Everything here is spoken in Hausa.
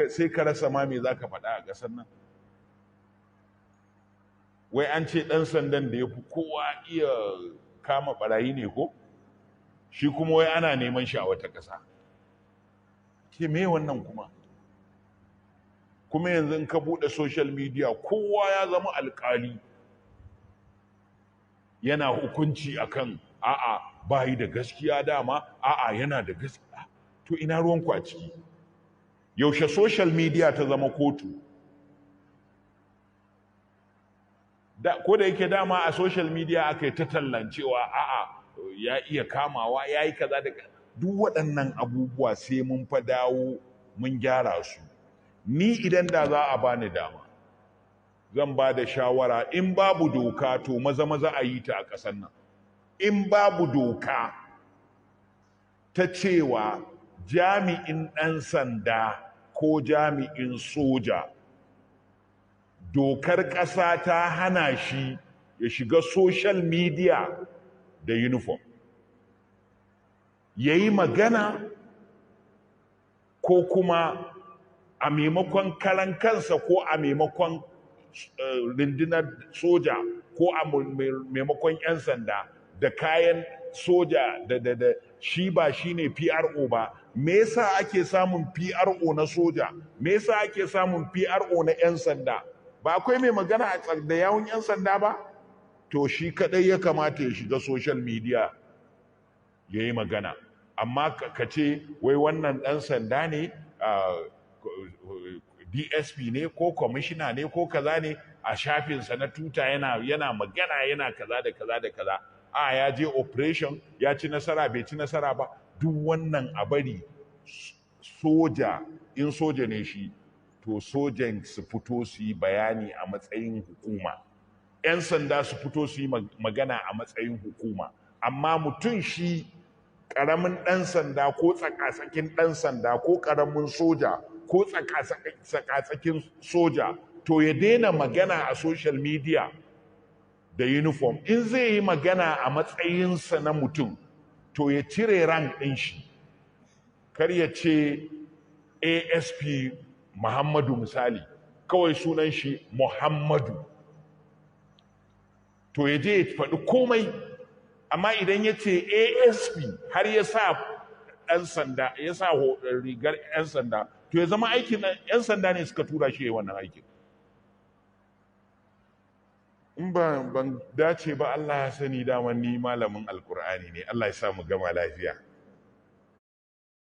sai ka rasa ma me za ka faɗa a ƙasar nan. Wai an ce ɗan sandan da ya fi kowa iya kama ɓarayi ne ko? Shi kuma wai ana neman shi a wata ƙasa. Ke me wannan kuma? Kuma yanzu in ka buɗe social media kowa ya zama alƙali. Yana hukunci akan a'a bayi da gaskiya dama, a'a yana da gaskiya. To ina ruwanku a ciki? Yaushe social media ta zama kotu? Ko da yake dama a social media aka yi ta tallancewa a'a ya iya kamawa ya yi kaza da duk waɗannan abubuwa sai mun fa dawo mun gyara su. Ni idan da za a bani dama zan ba da shawara in babu doka to maza a yi ta a ƙasar nan. In babu doka ta cewa jami'in ɗan sanda ko jami'in soja dokar ƙasa ta hana shi ya shiga social media da uniform ya yi magana ko kuma a maimakon karan kansa ko a maimakon rundunar soja ko a maimakon 'yan sanda da kayan soja da shi ba shi ne PRO ba. Me yasa ake samun PRO na soja? Me yasa ake samun PRO na 'yan sanda? Ba akwai mai magana da yawun 'yan sanda ba? To shi kadai ya kamata ya shiga social media ya yi magana. Amma ka ce wai wannan ɗan sanda ne, DSP ne ko kwamishina ne ko kaza ne a shafinsa na tuta yana magana yana kaza da kaza da kaza. A ya je operation ya ci nasara bai ci nasara ba. Duk wannan a bari soja, in soja ne shi to sojan su fito su yi bayani a matsayin hukuma, 'yan sanda su fito su yi magana a matsayin hukuma. Amma mutum shi ƙaramin ɗan sanda ko tsakatsakin ɗan sanda ko ƙaramin soja ko tsakatsakin soja to ya daina magana a social media da uniform. In zai yi magana a matsayinsa na mutum to ya cire rank ɗin shi, kar ya ce ASP Muhammadu misali, kawai sunan shi Muhammadu, to ya je ya faɗi komai. Amma idan ya ce ASP har ya sa ɗan sanda, ya sa rigar 'yan sanda, to ya zama aikin 'yan sanda ne suka tura shi ya yi wannan aikin. In ban dace ba Allah ya sani daman ni malamin alkur'ani ne. Allah ya sa mu gama lafiya.